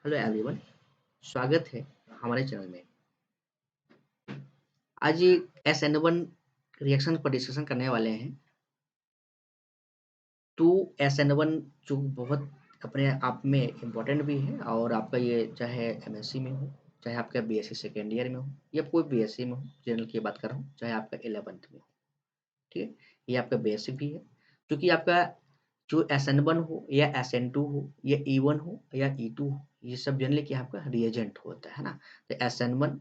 Hello everyone, स्वागत है हमारे चैनल में। आज ये SN1 रिएक्शन पर डिस्कशन करने वाले हैं। तो SN1 जो बहुत अपने आप में इम्पोर्टेंट भी है और आपका ये चाहे MSc में हो, चाहे आपका BSc सेकेंड ईयर में हो या कोई BSc में हो, जनरल की बात कर रहा हूँ, चाहे आपका 11th में हो, ठीक है? ये आपका बेसिक भी है, क्योंकि आपका जो SN1 हो या SN2 हो या E1 हो या E2 हो, ये सब जनरली क्या आपका रिएजेंट होता है ना? तो SN1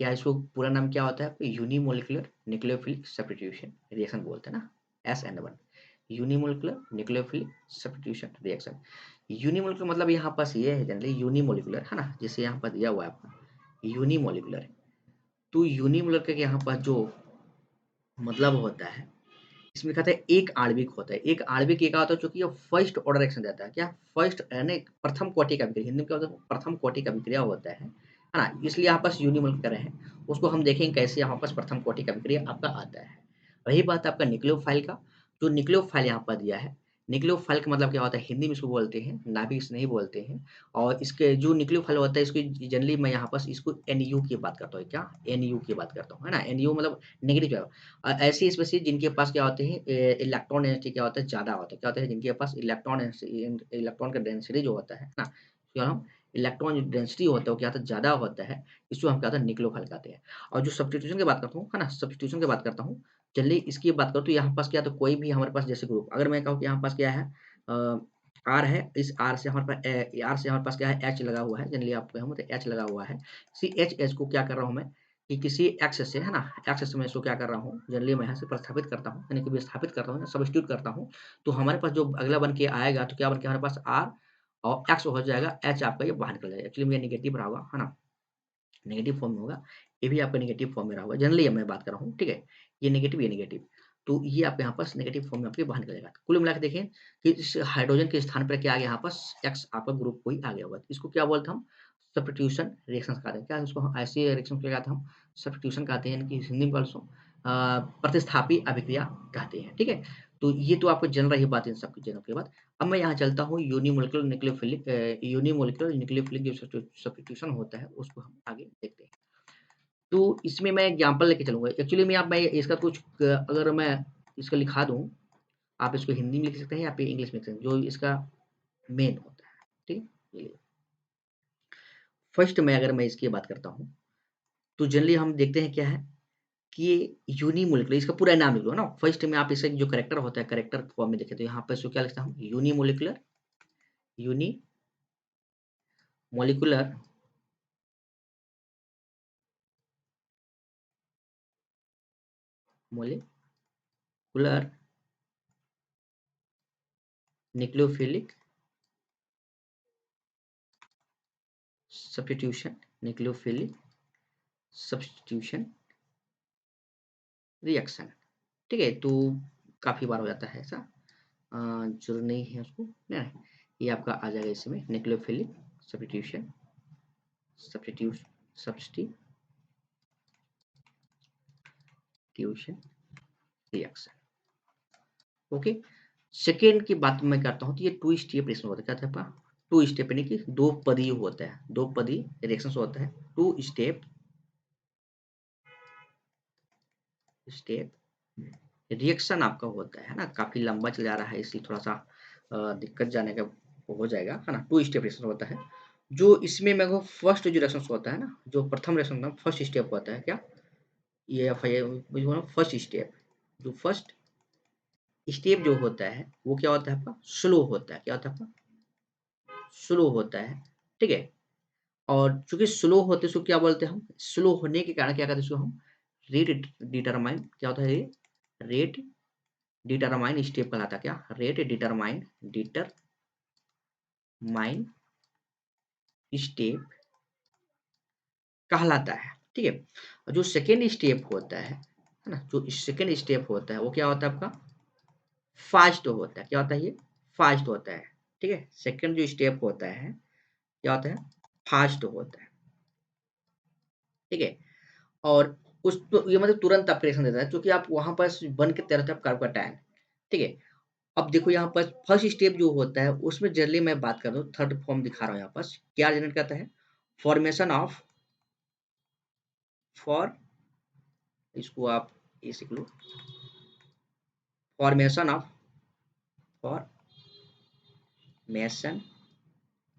क्या इसको पूरा नाम क्या होता है? आपको यूनिमोलिकुलर न्यूक्लियोफिलिक सब्स्टिट्यूशन रिएक्शन बोलते हैं ना, SN1 unimolecular nucleophilic substitution reaction. Unimolecular मतलब यहाँ पास ये है जनरली यूनिमोलिकुलर है ना, जैसे यहाँ पर दिया हुआ है आपका यूनिमोलिकुलर। तो यूनिमोलिकुलर का यहाँ पर जो मतलब होता है, इसमें कहते हैं एक आणविक होता है। एक आणविक ये क्या होता है, चूंकि ये फर्स्ट ऑर्डर रिएक्शन देता है। क्या फर्स्ट यानी प्रथम कोटि का अभिक्रिया, हिंदी में क्या होता है, प्रथम कोटि का अभिक्रिया होता है ना? इसलिए यहाँ पास यूनिमोल कर रहे हैं, उसको हम देखेंगे कैसे यहाँ पास प्रथम कोटि का अभिक्रिया आपका आता है। रही बात आपका न्यूक्लियोफाइल का, जो न्यूक्लियोफाइल यहाँ पर दिया है, न्यूक्लियोफाइल का मतलब क्या होता है, हिंदी में इसको बोलते हैं नाभिक नहीं बोलते हैं। और इसके जो न्यूक्लियोफाइल होता है, इसको जनरली मैं यहाँ पास इसको NU की बात करता हूँ। क्या NU की बात करता हूँ, है ना? NU मतलब नेगेटिव। ऐसी स्पेसीज जिनके पास क्या होते हैं, इलेक्ट्रॉन डेंसिटी क्या होता है, ज़्यादा होता है। क्या होता है, जिनके पास इलेक्ट्रॉन का डेंसिटी जो होता है ना, जो हम इलेक्ट्रॉन डेंसिटी होता है वो क्या होता है, ज़्यादा होता है। इसको हम क्या होता है, न्यूक्लियोफाइल कहते हैं। और जो सब्स्टिट्यूशन की बात करता हूँ, है ना, सब्स्टिट्यूशन की बात करता हूँ, चलिए इसकी बात करूँ तो यहाँ पास क्या, तो कोई भी हमारे पास जैसे ग्रुप, अगर मैं कहूँ कि यहाँ पास क्या है, आर है, इस आर से हमारे पास आर से हमारे पास क्या है, एच लगा हुआ है। जनरली आप कहूँ तो एच लगा हुआ है। सी एच को क्या कर रहा हूँ मैं, कि किसी एक्स से, है ना, एक्स से मैं इसको क्या कर रहा हूँ, जनरली मैं यहाँ से प्रतिस्थापित करता हूँ, यानी कि विस्थापित करता हूँ, सब्स्टिट्यूट करता हूँ। तो हमारे पास जो अगला बन के आएगा, तो क्या बन के हमारे पास आर और एक्स हो जाएगा, एच आपका ये बाहर निकल जाएगा। एक्चुअली में ये नेगेटिव रहा होगा, है ना, नेगेटिव फॉर्म में होगा। ये भी आपका नेगेटिव फॉर्म में रहा होगा, जनरली मैं बात कर रहा हूँ, ठीक है? ये नेगेटिव, तो ये आपके यहाँ पास नेगेटिव फॉर्म में आपके बाहर निकल जाएगा। कुल मिला के देखें कि इस हाइड्रोजन के स्थान पर क्या आ गया, यहाँ पास एक्स आपका ग्रुप कोई आ गया होगा। इसको क्या बोलते हैं हम, सब्स्टिट्यूशन रिएक्शन कहते हैं। क्या इसको हम ऐसे रिएक्शन को क्या कहते हैं, हम सब्स्टिट्यूशन कहते हैं, यानी कि हिंदी में ऑल्सो प्रतिस्थापी अभिक्रिया कहते हैं, ठीक है? तो ये तो आपको जनरल ही बात है, इन सब जनरल की बात। अब मैं यहाँ चलता हूँ यूनिमोलिकुलर न्यूक्लियोफिलिक जो सब्स्टिट्यूशन होता है, उसको हम आगे देखते हैं। तो इसमें मैं एग्जांपल लेके चलूँगा। एक्चुअली में आप मैं इसका कुछ अगर मैं इसका लिखा दूँ, आप इसको हिंदी में लिख सकते हैं या फिर इंग्लिश में लिख सकते हैं, जो इसका मेन होता है, ठीक है? ये फर्स्ट में अगर मैं इसकी बात करता हूँ, तो जनरली हम देखते हैं क्या है, कि ये यूनिमोलिकुलर, इसका पूरा नाम लिख लो ना। फर्स्ट में आप इसे जो कैरेक्टर होता है, कैरेक्टर फॉर्म में देखें तो यहाँ पर इसको क्या लिखता हूँ, unimolecular unimolecular molecular nucleophilic substitution nucleophilic substitution reaction, ठीक है? तो काफ़ी बार हो जाता है ऐसा, ज़रूरी नहीं है उसको, नहीं, ये आपका आ जाएगा इसमें nucleophilic substitution substitution reaction, okay. Second की बात मैं करता हूँ, तो ये टू स्टेप रिएक्शन होता है। क्या था आपका, टू स्टेप, यानी कि दो पदी होता है, दो पदी रिएक्शन होता है, टू स्टेप रिएक्शन आपका होता है ना। काफी लंबा चल जा रहा है, इसलिए थोड़ा सा दिक्कत जाने का हो जाएगा, है ना। टू स्टेप रिएक्शन होता है, जो इसमें मेरे को फर्स्ट जो रिएक्शन होता है ना, जो प्रथम रिएक्शन होता है, फर्स्ट स्टेप होता है। क्या ये फर्स्ट स्टेप, जो फर्स्ट स्टेप जो होता है वो क्या होता है आपका, स्लो होता है। क्या होता है आपका, स्लो होता है, ठीक है? और चूंकि स्लो होते हैं, उसको क्या बोलते हैं हम, स्लो होने के कारण क्या कहते हैं, उसको हम रेट डिटरमाइन, क्या होता है ये, रेट डिटरमाइन स्टेप कहलाता है। क्या, रेट डिटरमाइन स्टेप कहलाता है, ठीक है? और जो सेकेंड स्टेप होता है ना, जो सेकेंड स्टेप होता है वो क्या होता है आपका, फास्ट होता है। क्या होता है ये, फास्ट होता है, ठीक है? सेकेंड जो स्टेप होता है क्या होता है, फास्ट होता है, ठीक है? और उस तो ये मतलब तुरंत आपको रिएक्शन देता है, क्योंकि आप वहां पर बन के तैरते हैं कार्बोकैटायन, ठीक है? अब देखो यहाँ पर फर्स्ट स्टेप जो होता है उसमें जनरली मैं बात कर रहा हूँ, थर्ड फॉर्म दिखा रहा हूँ यहाँ पर। क्या जनरेट करता है? फॉर्मेशन ऑफ, फॉर, इसको आप ये सीख लो, formation of, formation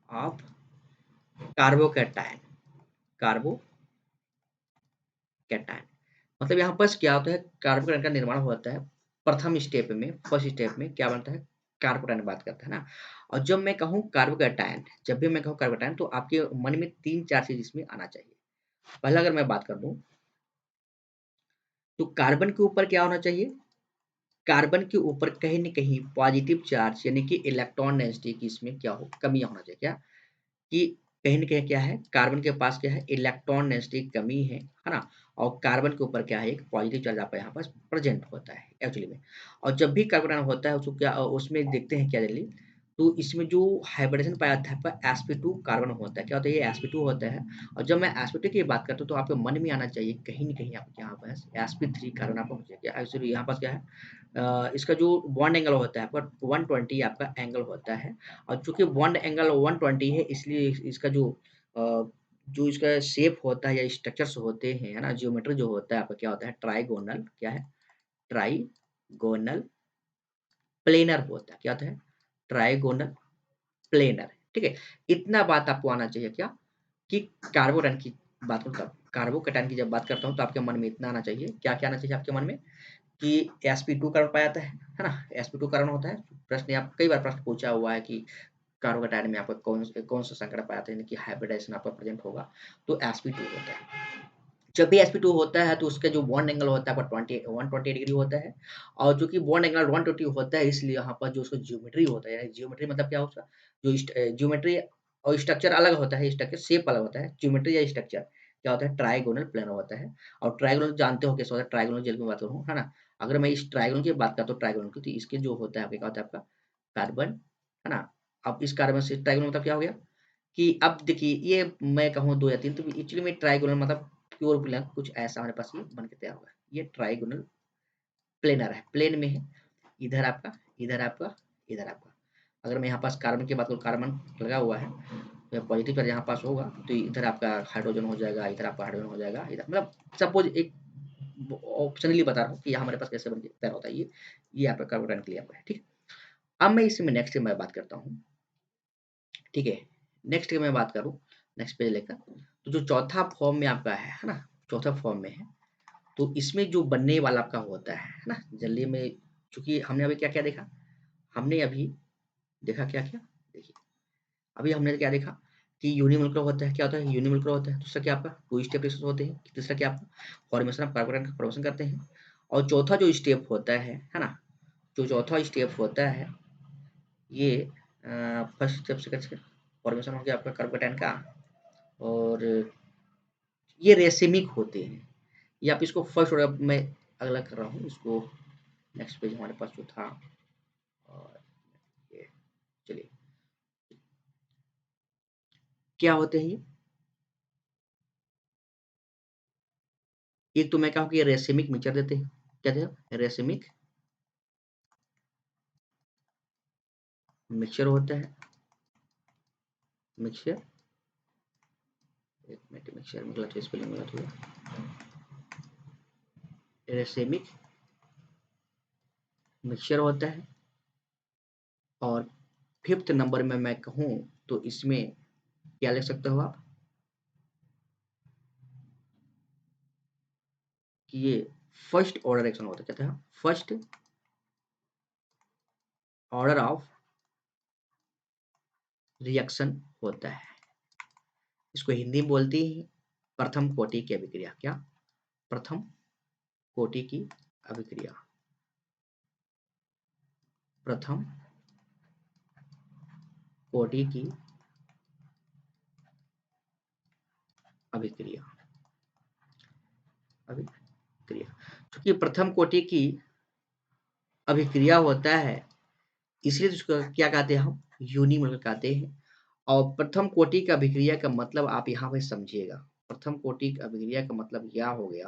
of carbocation, carbocation. मतलब यहाँ पर क्या होता है, कार्बोकैटायन का निर्माण होता है प्रथम स्टेप में, फर्स्ट स्टेप में क्या बनता है, कार्बोकैटायन बात करता है ना। और जब मैं कहूँ कार्बोकैटायन, जब भी मैं कहूँ कार्बोकैटायन, तो आपके मन में 3-4 चीज़ इसमें आना चाहिए। पहला अगर मैं बात कर दूँ, तो कार्बन के ऊपर क्या होना चाहिए? कार्बन के ऊपर कहीं न कहीं पॉजिटिव चार्ज यानी कि इलेक्ट्रॉन डेंसिटी की इसमें क्या हो, कमी होना चाहिए। क्या? कि कहीं न कहीं क्या है, कार्बन के पास क्या है, इलेक्ट्रॉन डेंसिटी की कमी है ना? और कार्बन के ऊपर क्या है, एक पॉजिटिव चार्ज आपका यहाँ पास प्रेज़ेंट होता है एक्चुअली में। और जब भी कार्बन आयन होता है उसको क्या उसमें देखते हैं क्या जनरली, तो इसमें जो हाइब्रिडेशन पाया जाता है आपका sp2 कार्बन होता है। क्या होता है? ये sp2 होता है। और जब मैं sp2 की बात करता हूँ तो आपके मन में आना चाहिए कहीं न कहीं आपके यहाँ पास sp3 कार्बन आपको मुझे क्या एक्चुअली यहाँ पास क्या है, इसका जो बॉन्ड एंगल होता है आपका 120 आपका एंगल होता है। और चूँकि बॉन्ड एंगल 120 है इसलिए इसका जो इसका शेप होता है या स्ट्रक्चर्स होते हैं, है ना? ज्योमेट्री जो होता है आपका क्या होता है, ट्राइगोनल क्या है? ट्राइगोनल प्लेनर होता है। क्या होता है? ट्राइगोनल प्लेनर, ठीक है? इतना बात आपको आना चाहिए क्या? कि कार्बोरन की बात करूँ तब, कार्बोकैटायन की जब बात करता हूँ तो आपके मन में इतना आना चाहिए, क्या-क्या आना चाहिए आपके मन में? कि sp2 कार्बन पाया जाता है ना? sp2 कार्बन होता है। प्रश्न आप कई बार प्रश्न पूछा हुआ है कि कार्बोकैटायन में आपका कौन-सा संकरण पाया जाता है यानी कि हाइब्रिडाइजेशन आपका प्रेज़ेंट होगा, तो sp2 होता है। जब भी sp2 होता है तो उसका जो बॉन्ड एंगल होता है आपका 120 डिग्री होता है। और जो कि बॉन्ड एंगल 120 होता है इसलिए यहाँ पर जो उसका ज्योमेट्री होता है, ज्योमेट्री मतलब क्या होता है? ज्योमेट्री और स्ट्रक्चर अलग होता है, स्ट्रक्चर शेप अलग होता है। ज्योमेट्री या स्ट्रक्चर क्या होता है? ट्रायगोनल प्लेनर होता है। और ट्रायगोनल जानते हो कैसे होता है? ट्रायगोनल जेल की बात करूँ, है ना? अगर मैं इस ट्रायगोनल की बात करता हूँ ट्रायगोनल की, तो इसके जो होता है आपका क्या होता है आपका कार्बन, है ना? अब इस कार्बन से ट्रायगोनल मतलब क्या हो गया? कि अब देखिए ये मैं कहूँ 2 या 3 तो एक्चुअली में ट्रायगोनल मतलब प्योर प्लेन कुछ ऐसा हमारे पास ये बन के तैयार होगा। ये ट्रायगोनल प्लेनर है, प्लेन में है। इधर आपका, इधर आपका, इधर आपका। अगर मैं यहाँ पास कार्बन की बात करूँ, कार्बन लगा हुआ है, तो पॉजिटिव चार्ज यहाँ पास होगा, तो इधर आपका हाइड्रोजन हो जाएगा, इधर आपका हाइड्रोजन हो जाएगा, इधर मतलब सपोज़ एक ऑप्शनली बता रहा हूँ कि ये हमारे पास कैसे बन के तैयार होता है ये आपका कार्बोरन के लिए आपका है, ठीक है? अब मैं इसमें नेक्स्ट मैं बात करता हूँ, ठीक है? नेक्स्ट की मैं बात करूँ, नेक्स्ट पेज लेकर, तो जो चौथा फॉर्म में आपका है ना? चौथा फॉर्म में है, तो इसमें जो बनने वाला आपका होता है ना? जल्दी में चूँकि हमने अभी क्या-क्या देखा? हमने अभी देखा क्या-क्या? देखिए, अभी हमने क्या देखा कि यूनिमोलकुलर होता है, क्या होता है? यूनिमोलकुलर होता है। दूसरा क्या आपका 2 स्टेप रिएक्शन होते हैं। तीसरा क्या आपका फॉर्मेशन ऑफ कार्बोरन का फॉर्मेशन करते हैं। और चौथा जो स्टेप होता है ना? जो चौथा स्टेप होता है ये first step, second step formation हो गया आपका कार्बोकैटायन का। और ये रेसिमिक होते हैं। ये आप इसको फर्स्ट ऑर्डर में अगला कर रहा हूँ इसको। नेक्स्ट पेज हमारे पास जो था, और ये चलिए क्या होते हैं ये? एक तो मैं कहूँ कि ये रेसिमिक मिक्सचर देते हैं। क्या देगा? रेसिमिक मिक्सचर होता है। मिक्सचर, एक मिनट, मिक्सचर में गलत स्पेलिंग गलत हुआ। रेसिमिक मिक्सचर होता है। और फिफ्थ नंबर में मैं कहूँ तो इसमें क्या लिख सकते हो आप कि ये फर्स्ट ऑर्डर रिएक्शन होता है। कहते हैं फर्स्ट ऑर्डर ऑफ रिएक्शन होता है। इसको हिंदी में बोलते हैं प्रथम कोटि की अभिक्रिया। क्या? प्रथम कोटि की अभिक्रिया। प्रथम कोटि की अभिक्रिया, अभिक्रिया। क्योंकि प्रथम कोटि की अभिक्रिया होता है इसलिए तो उसको क्या कहते हैं हम? यूनिमोलर कहते हैं। और प्रथम कोटि का अभिक्रिया का मतलब आप यहाँ पे समझिएगा। प्रथम कोटि की अभिक्रिया का मतलब क्या हो गया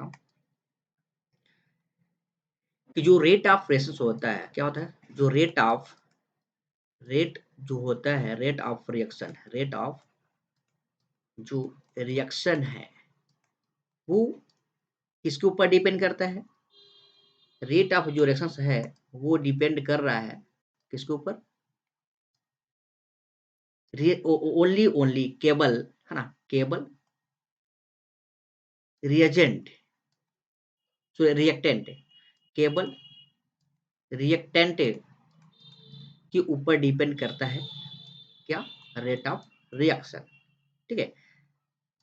कि जो रेट ऑफ रिएक्शन होता है, क्या होता है? जो रेट जो होता है, रेट ऑफ जो रिएक्शन है, वो किसके ऊपर डिपेंड करता है? रेट ऑफ जो रिएक्शंस है, वो डिपेंड कर रहा है किसके ऊपर? ओनली केवल, है ना? केवल रिएजेंट, रिएक्टेंट, केवल रिएक्टेंट के ऊपर डिपेंड करता है क्या? Rate of reaction. ठीक है?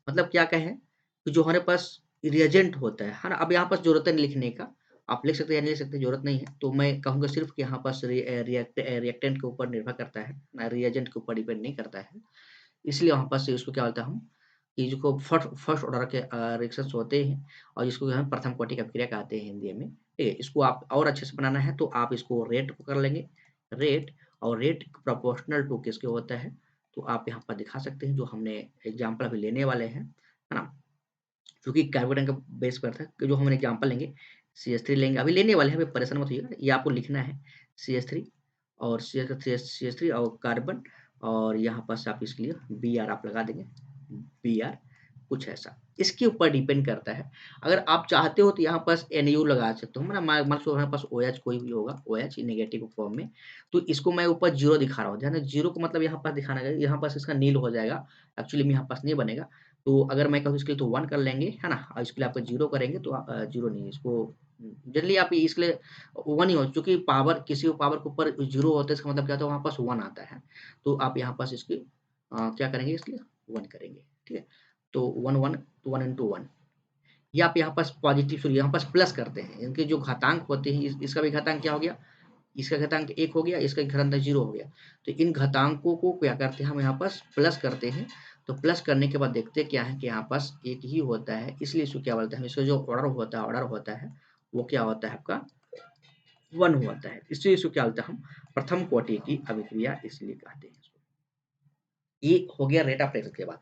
मतलब क्या कहें कि जो हमारे पास रिएजेंट होता है ना? अब यहाँ पास जरूरत है लिखने का, आप लिख सकते हैं या नहीं लिख सकते, जरूरत नहीं है, तो मैं कहूंगा सिर्फ कि यहाँ पास रिएक्टेंट के ऊपर निर्भर करता है ना, रिएजेंट के ऊपर डिपेंड नहीं करता है। इसलिए वहाँ पास उसको क्या बोलते हैं हम, कि जिसको फर्स्ट फर्स्ट ऑर्डर के रिएक्शंस होते हैं, और जिसको हम प्रथम कोटि की अभिक्रिया कहते हैं हिंदी में। ठीक है? इसको आप और अच्छे से बनाना है तो आप इसको रेट को कर लेंगे, रेट, और रेट प्रोपोर्शनल टू किसके होता है, तो आप यहाँ पर दिखा सकते हैं, जो हमने एग्जाम्पल अभी लेने वाले हैं, है ना? क्योंकि कार्बोडेन का बेस पर था कि जो हम एग्जाम्पल लेंगे, CH3 लेंगे, अभी लेने वाले हैं, अभी परेशान मत होइएगा, ये आपको लिखना है CH3 और CH3 और कार्बन, और यहाँ पर आप इसके लिए Br आप लगा देंगे, Br कुछ ऐसा इसके ऊपर डिपेंड करता है। अगर आप चाहते हो तो यहाँ पास NU लगा सकते हो, मान लो हमारे पास OH कोई भी होगा, OH नेगेटिव फॉर्म में, तो इसको मैं ऊपर जीरो दिखा रहा हूँ, ध्यान, जीरो को मतलब यहाँ पास दिखाना है, यहाँ पास इसका नील हो जाएगा, एक्चुअली में यहाँ पास नहीं बनेगा। तो अगर मैं कहूँ इसके लिए तो 1 कर लेंगे, है ना? और इसके लिए आपको 0 करेंगे तो 0 नहीं, इसको जनरली आप इसके लिए 1 ही हो, चूँकि पावर किसी भी पावर के ऊपर 0 होता है, इसका मतलब क्या होता है, वहाँ पास 1 आता है। तो आप यहाँ पास इसकी क्या करेंगे, इसके लिए 1 करेंगे, ठीक है? तो 1 1 तो 1 into 1, या आप यहाँ पास पॉजिटिव, सॉरी यहाँ पास प्लस करते हैं, इनके जो घातांक होते हैं, इसका भी घातांक क्या हो गया, इसका घातांक 1 हो गया, इसका घातांक 0 हो गया। तो इन घातांकों को क्या करते हैं, हम यहाँ पास प्लस करते हैं। तो प्लस करने के बाद देखते हैं क्या है कि यहाँ पास एक ही होता है, इसलिए इसको क्या बोलते हैं, इसका जो ऑर्डर होता है वो क्या होता है आपका 1 होता है, इसलिए इसको क्या बोलते हैं हम प्रथम कोटि की अभिक्रिया इसलिए कहते हैं। ये हो गया रेट ऑफ रिएक्शन के बाद।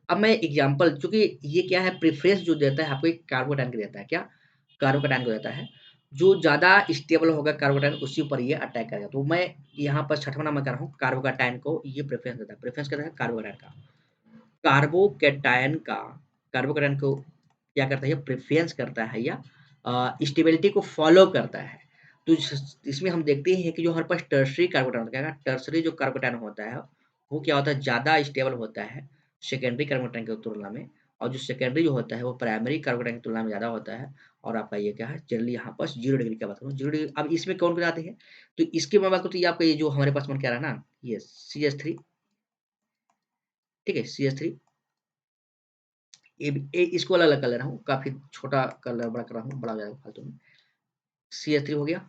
अब मैं एग्जांपल, चूंकि ये क्या है, प्रेफरेंस जो देता है आपको एक कार्बोकैटायन को देता है, क्या कार्बोकैटायन को देता है, जो ज्यादा स्टेबल होगा कार्बोकैटायन उसी पर ये अटैक करेगा। तो मैं यहाँ पर छठवां नंबर कर रहा हूँ, कार्बोकैटायन को ये प्रेफरेंस देता है, प्रेफरेंस कहता है कार्बोकैटायन का, कार्बोकैटायन का, कार्बोकैटायन को क्या करता है, प्रेफरेंस करता है या स्टेबिलिटी को फॉलो करता है। तो इसमें हम देखते हैं कि जो हमारे पास टर्सरी कार्बोकैटायन होता है, टर्सरी जो कार्बोकैटायन होता है वो क्या होता है, ज्यादा स्टेबल होता है सेकेंडरी कार्बोकैटायन की तुलना में, और जो सेकेंडरी जो होता है वो प्राइमरी कार्बोकैटायन की तुलना में ज्यादा होता है। और आपका ये क्या है, जनरली यहाँ पास 0 डिग्री की बात करूँ, 0 डिग्री। अब इसमें कौन कौन आते हैं, तो इसके मैं बात करूँ तो ये आपका ये जो हमारे पास मन क्या रहा ना, ये CH3, ठीक है, CH3, इसको अलग अलग कर ले रहा हूँ, काफी छोटा कलर बड़ा कर रहा हूँ, बड़ा हो जाएगा फालतू में। CH3 हो गया,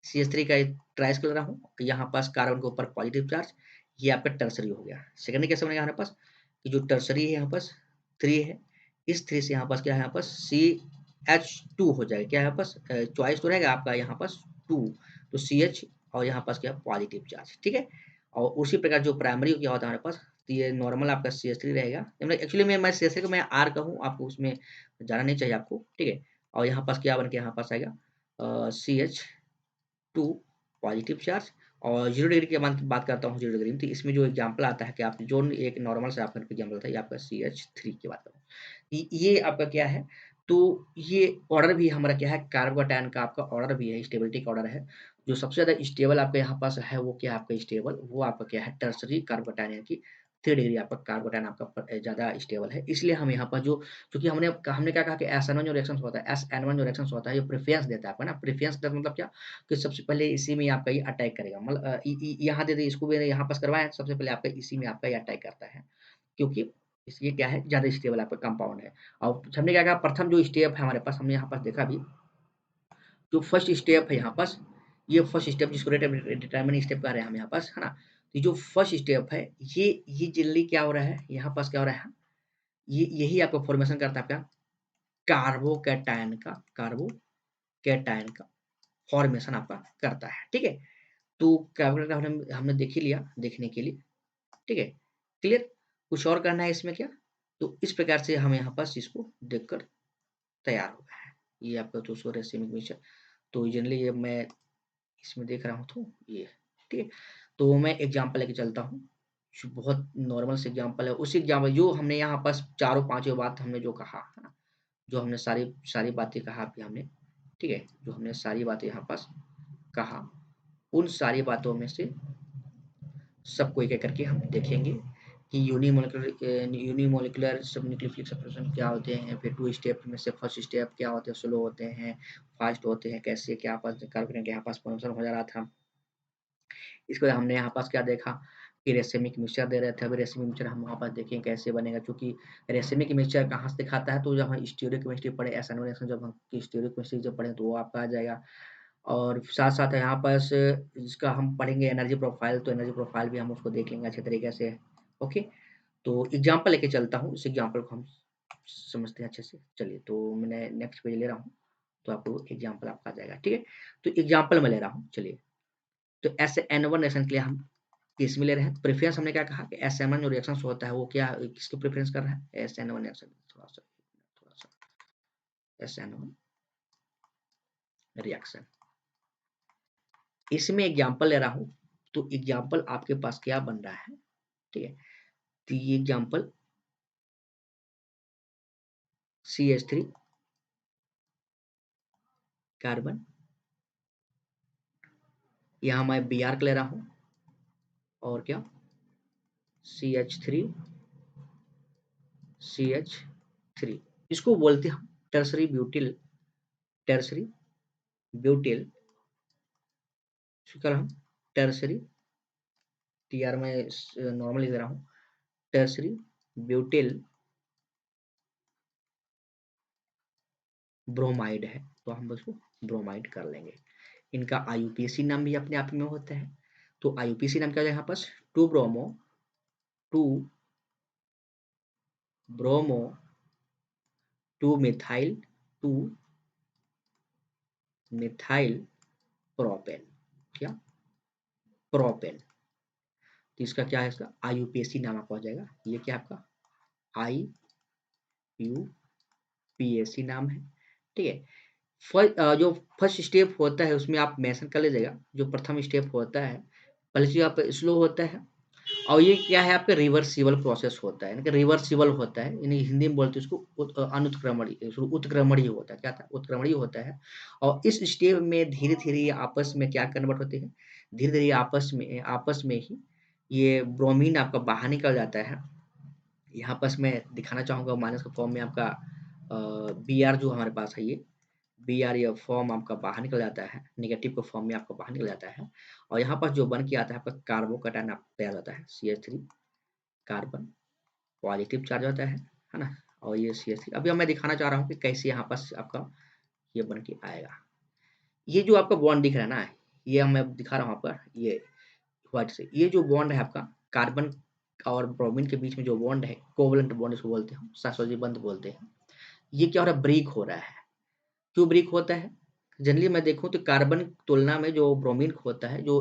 CH3 का ट्राइस कर रहा हूँ, यहाँ पास कार्बन के ऊपर पॉजिटिव चार्ज, ये आपका टर्सरी हो गया। सेकेंडरी कैसे बनेगा हमारे पास, कि जो टर्सरी है यहाँ पास 3 है, इस 3 से यहाँ पास क्या है, यहाँ पास CH2 हो जाएगा, क्या है यहाँ पास चॉइस तो रहेगा आपका यहाँ पास 2, तो CH, और यहाँ पास क्या पॉजिटिव चार्ज, ठीक है। और उसी प्रकार जो प्राइमरी क्या होता है हमारे पास, तो ये नॉर्मल आपका CH3 रहेगा, एक्चुअली मैं CH3 को मैं R कहूँ, आपको उसमें जाना नहीं चाहिए आपको, ठीक है। और यहाँ पास क्या बन के यहाँ पास आएगा CH2 पॉजिटिव चार्ज, और 0 डिग्री की बात करता हूँ, 0 डिग्री में, तो इसमें जो एग्जाम्पल आता है कि आप जो एक नॉर्मल से आपका एग्जाम्पल था, ये आपका CH3 की बात करूँ, ये आपका क्या है, तो ये ऑर्डर भी हमारा क्या है, कार्बोकैटायन का आपका ऑर्डर भी है, स्टेबिलिटी का ऑर्डर है। जो सबसे ज्यादा स्टेबल आपका यहाँ पास है वो क्या है, आपका स्टेबल, वो आपका क्या है, टर्सरी कार्बोकैटायन, यानी कि 3 डिग्री आपका कार्बोकैटायन आपका ज्यादा स्टेबल है। इसलिए हम यहाँ पर जो, क्योंकि हमने क्या कहा कि SN1 जो रिएक्शन होता है, SN1 जो रिएक्शन होता है, ये प्रेफरेंस देता है आपको ना, प्रेफरेंस का मतलब क्या, कि सबसे पहले इसी में आपका ये अटैक करेगा, मतलब यहाँ दे दे, इसको भी यहाँ पास करवाएं, सबसे पहले आपका इसी में आपका ये अटैक करता है, क्योंकि ये क्या है, ज्यादा स्टेबल आपका कंपाउंड है। और हमने क्या कहा, प्रथम जो स्टेप है हमारे पास, हमने यहाँ पास देखा भी, जो फर्स्ट स्टेप है यहाँ पास, ये फर्स्ट स्टेप जिसको रेट डिटरमिनिंग स्टेप कह रहे हैं हम यहाँ पास, है ना? तो जो फर्स्ट स्टेप है, ये जनरली क्या हो रहा है, यहाँ पास क्या हो रहा है, ये यही आपका फॉर्मेशन करता है आपका कार्बोकैटायन का फॉर्मेशन आपका करता है, ठीक है। तो कार्बोकैटायन हमने हमने देख ही लिया देखने के लिए, ठीक है, क्लियर। कुछ और करना है इसमें क्या, तो इस प्रकार से हम यहाँ पास इसको देखकर तैयार हो गया है। ये आपका 200 रेसिमिक मिक्सचर तो जनरली ये मैं इसमें देख रहा हूँ तो ये ठीक है। तो मैं एग्जांपल लेके चलता हूँ, जो बहुत नॉर्मल से एग्जांपल है, उसी एग्जांपल जो हमने यहाँ पास चारों पांचों बात हमने जो कहा है ना, जो हमने सारी सारी बातें कहा अभी हमने, ठीक है, जो हमने सारी बातें यहाँ पास कहा, उन सारी बातों में से सबको एक एक करके हम देखेंगे कि यूनिमोलिकुलर सब न्यूक्लियोफिलिक सेपरेशन क्या होते हैं, फिर टू स्टेप में से फर्स्ट स्टेप क्या होते हैं, स्लो होते हैं, फास्ट होते हैं, कैसे क्या पास कार्बन के यहाँ पास फॉर्मेशन हो जा रहा था। इसके बाद हमने यहाँ पास क्या देखा कि रेसिमिक मिक्सचर दे रहे थे। अभी रेसिमिक मिक्सचर हम वहाँ पर देखें कैसे बनेगा, क्योंकि रेसिमिक मिक्सचर कहाँ से दिखाता है, तो जब हम स्टीरियोकेमिस्ट्री पढ़े, एसएन रिएक्शन जब हम स्टीरियोकेमिस्ट्री जब पढ़े तो वो आपका आ जाएगा। और साथ-साथ यहाँ पास जिसका हम पढ़ेंगे एनर्जी प्रोफाइल, तो एनर्जी प्रोफाइल भी हम उसको देख लेंगे अच्छे तरीके से। ओके, तो एग्जांपल लेके चलता हूँ, इस एग्जांपल को हम समझते हैं अच्छे से। चलिए, तो मैंने नेक्स्ट पेज ले रहा हूँ, तो आपको एग्जांपल आपका आ जाएगा, ठीक है। तो एग्जांपल मैं ले रहा हूँ, चलिए। तो SN1 रिएक्शन के लिए हम किस में ले रहे हैं, प्रेफरेंस हमने क्या कहा कि SN1 जो रिएक्शन होता है वो क्या किसको प्रेफरेंस कर रहा है, SN1 रिएक्शन। थोड़ा सा SN1 रिएक्शन, इसमें एग्जांपल ले रहा हूँ, तो एग्जांपल आपके पास क्या बन रहा है, ठीक है। तो ये एग्जांपल CH3 कार्बन, यहाँ मैं Br ले रहा हूँ, और क्या CH3 CH3, इसको बोलते हैं हम टर्सरी ब्यूटिल, टर्सरी ब्यूटिल, इसको हम टर्सरी, TR में नॉर्मल लिख रहा हूँ, टर्सरी ब्यूटिल ब्रोमाइड है, तो हम उसको ब्रोमाइड कर लेंगे। इनका IUPAC नाम भी अपने आप में होता है, तो IUPAC नाम क्या है यहाँ पास, two bromo two methyl two methyl propane, क्या प्रोपेन, तो इसका क्या है, इसका IUPAC नाम आपको आ जाएगा। ये क्या आपका IUPAC नाम है, ठीक है। जो फर्स्ट स्टेप होता है उसमें आप मेंशन कर लीजिएगा, जो प्रथम स्टेप होता है पहले चीज आप स्लो होता है, और ये क्या है आपका रिवर्सिबल प्रोसेस होता है, यानी कि रिवर्सिबल होता है, यानी हिंदी में बोलते हैं उसको अनुत्क्रमणीय, उत्क्रमणीय होता है, क्या था उत्क्रमणीय होता है। और इस स्टेप में धीरे धीरे ये आपस में क्या कन्वर्ट होते हैं, धीरे धीरे आपस में ही ये ब्रोमीन आपका बाहर निकल जाता है। यहाँ पर मैं दिखाना चाहूंगा माइनस के फॉर्म में आपका Br जो हमारे पास है, ये Br या फॉर्म आपका बाहर निकल जाता है, नेगेटिव के फॉर्म में आपका बाहर निकल जाता है, और यहाँ पर जो बन के आता है आपका कार्बोकैटायन आप तैयार होता है, CH3 कार्बन पॉजिटिव चार्ज होता है ना, और ये CH3। अभी मैं दिखाना चाह रहा हूँ कि कैसे यहाँ पर आपका ये बन के आएगा। ये जो आपका बॉन्ड दिख रहा है ना, ये मैं दिखा रहा हूँ आपका, ये व्हाइट से, ये जो बॉन्ड है आपका कार्बन और ब्रोमीन के बीच में जो बॉन्ड है, कोवलेंट बॉन्ड इसको बोलते हैं, सहसंयोजी बंध बोलते हैं। ये क्या हो रहा है, ब्रेक हो रहा है। क्यों ब्रेक होता है, जनरली मैं देखूं तो कार्बन की तुलना में जो ब्रोमीन होता है, जो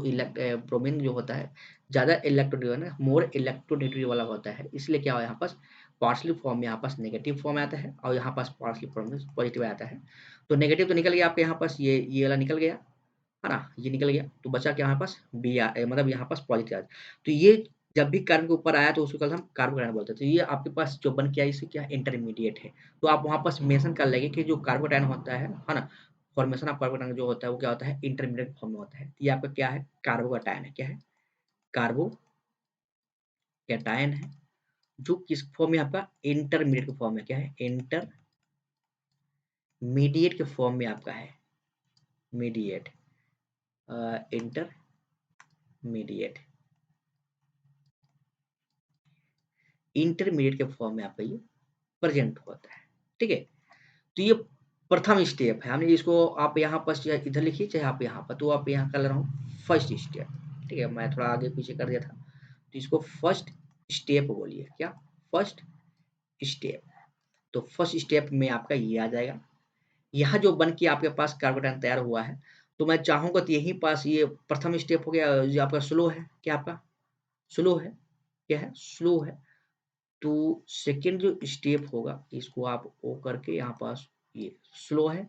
ब्रोमीन जो होता है ज़्यादा इलेक्ट्रोनेगेटिव, मोर इलेक्ट्रोनेगेटिव वाला होता है, इसलिए क्या हो यहाँ पास पार्शली फॉर्म में यहाँ पास नेगेटिव फॉर्म आता है, और यहाँ पास पार्शली फॉर्म में पॉजिटिव आता है। तो नेगेटिव तो निकल गया आपके यहाँ पास, ये वाला निकल गया है ना, ये निकल गया, तो बचा क्या हमारे पास मतलब यहाँ पास पॉजिटिव चार्ज। तो ये जब भी कार्बन के ऊपर आया तो उसको कल हम कार्बोकैटायन बोलते हैं। तो ये आपके पास जो बन के आया इसे क्या इंटरमीडिएट है, तो आप वहाँ पास मेंशन कर लेंगे कि जो कार्बोकैटायन होता है ना, फॉर्मेशन ऑफ कार्बोकैटायन जो होता है वो क्या होता है, इंटरमीडिएट फॉर्म में होता है। ये आपका क्या है, कार्बोकैटायन है, क्या है कार्बोकैटायन है, जो किस फॉर्म में आपका इंटरमीडिएट के फॉर्म में, क्या है इंटरमीडिएट के फॉर्म में आपका है, मीडिएट इंटरमीडिएट इंटरमीडिएट के फॉर्म में आपका ये प्रेजेंट होता है, ठीक है। तो ये प्रथम स्टेप है, हमने इसको आप यहाँ पर चाहे इधर लिखिए चाहे आप यहाँ पर, तो आप यहाँ कर रहा हूँ फर्स्ट स्टेप, ठीक है, मैं थोड़ा आगे पीछे कर दिया था, तो इसको फर्स्ट स्टेप बोलिए, क्या फर्स्ट स्टेप। तो फर्स्ट स्टेप में आपका ये आ जाएगा, यहाँ जो बन के आपके पास कार्बोकैटायन तैयार हुआ है, तो मैं चाहूंगा तो यहीं पास ये प्रथम स्टेप हो गया, जो आपका स्लो है, क्या आपका स्लो है, क्या है स्लो है। तो सेकंड जो स्टेप होगा इसको आप ओ करके यहाँ पास ये स्लो है,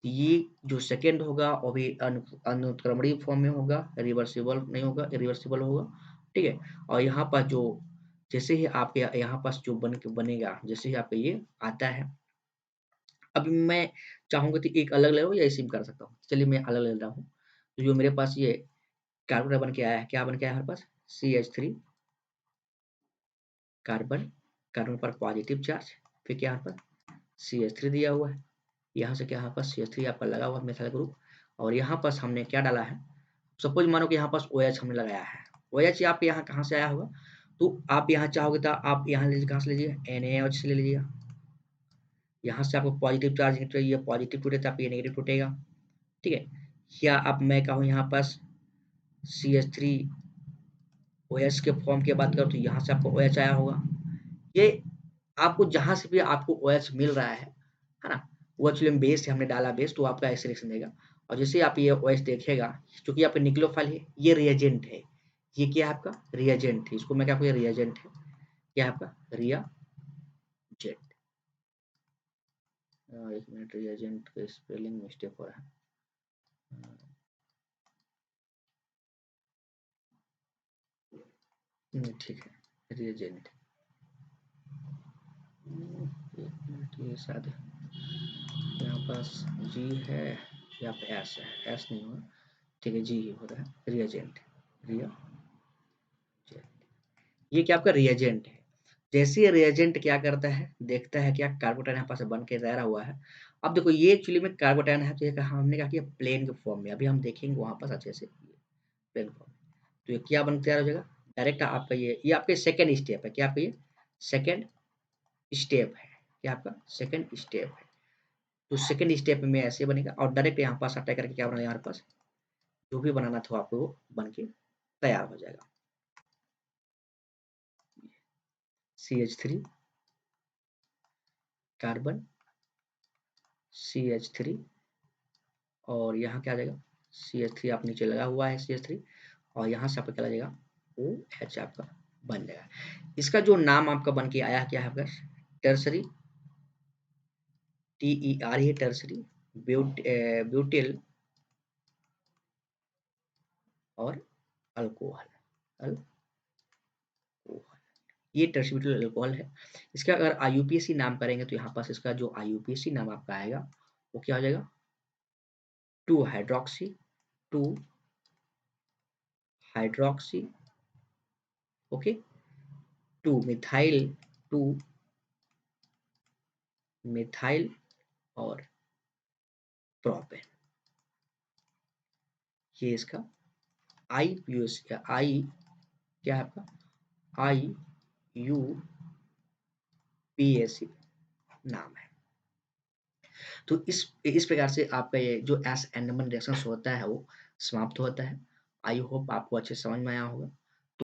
तो ये जो सेकंड होगा वो भी अनुत्क्रमणीय फॉर्म में होगा, रिवर्सिबल नहीं होगा, इरिवर्सिबल होगा, ठीक है? और यहाँ पर जो जैसे ही आपके यहाँ पास जो बनेगा, जैसे ही आपका ये आता है, अभी मैं चाहूँगा तो एक अलग ले लो या इसी में कर सकता हूँ। चलिए मैं अलग ले लेता हूँ। तो जो मेरे पास ये कार्बन बन के आया है, क्या बन के आया है हमारे पास? CH3 कार्बन, कार्बन पर पॉजिटिव चार्ज, फिर क्या है हमारे पास? CH3 दिया हुआ है। यहाँ से क्या है हमारे पास? CH3 आपका लगा हुआ है मिथाइल ग्रुप, और यहाँ पास हमने क्या डाला है? सपोज मानो कि यहाँ पास OH हमने लगाया है। OH आपके यहाँ कहाँ से आया होगा? तो आप यहाँ चाहोगे तो आप यहाँ लीजिए, कहाँ से लीजिए? NaOH से ले लीजिएगा। यहाँ से आपको पॉजिटिव चार्ज चाहिए, पॉजिटिव टूटे तो आपका ये नेगेटिव टूटेगा, ठीक है? या अब मैं कहूँ यहाँ पास CH3 OH के फॉर्म की बात करूँ तो यहाँ से आपको OH आया होगा। ये आपको जहाँ से भी आपको OH मिल रहा है ना? वो एक्चुअली में बेस है, हमने डाला बेस तो आपका ऐसे रिएक्शन देगा। और जैसे आप ये OH देखेगा, चूँकि आपका न्यूक्लियोफाइल है, ये रिएजेंट है। ये क्या है आपका? रिएजेंट है। इसको मैं क्या कहूँ? ये रिएजेंट है। क्या है आपका? रिएजेंट। एक मिनट, रिएजेंट का स्पेलिंग मिस्टेक हो रहा है। ठीक है, रिएजेंट। एक मिनट, ये शायद यहाँ पास जी है, यहाँ पे एस है, एस नहीं होगा, ठीक है, जी ही हो रहा है, रिएजेंट, रिएजेंट। ये क्या आपका रिएजेंट है। जैसे ये रिएजेंट क्या करता है, देखता है क्या कार्बोटाइन यहाँ पास बन के तैयार हुआ है। अब देखो ये एक्चुअली में कार्बोटाइन है, तो ये हमने कहा कि प्लेन के फॉर्म में, अभी हम देखेंगे वहाँ पास अच्छे से प्लेन फॉर्म में। तो ये क्या बन के तैयार हो जाएगा? डायरेक्ट आपका ये आपके सेकेंड स्टेप है। क्या आपका ये सेकेंड स्टेप है? क्या आपका सेकेंड स्टेप है? तो सेकंड स्टेप में ऐसे बनेगा और डायरेक्ट यहाँ पास अटैक करके क्या बना यहाँ पास जो भी बनाना था आपको वो बन के तैयार हो जाएगा। CH3 कार्बन, CH3 और यहाँ क्या आ जाएगा? CH3 आप नीचे लगा हुआ है CH3, और यहाँ से आपका क्या लगेगा? OH आपका बन जाएगा। इसका जो नाम आपका बन के आया क्या है आपका? टर्सरी, TER ही टर्सरी ब्यूटिल और अल्कोहल, ये टर्सरी अल्कोहल है। इसका अगर IUPAC नाम करेंगे तो यहाँ पास इसका जो IUPAC नाम आपका आएगा वो क्या हो जाएगा? 2 hydroxy, 2 hydroxy, okay, 2 methyl, 2 methyl और प्रोपेन। ये इसका IUPAC आई क्या है आपका? IUPAC नाम है। तो इस प्रकार से आपका ये जो एस एंडमन रिएक्शन होता है वो समाप्त होता है। आई होप आपको अच्छे समझ में आया होगा।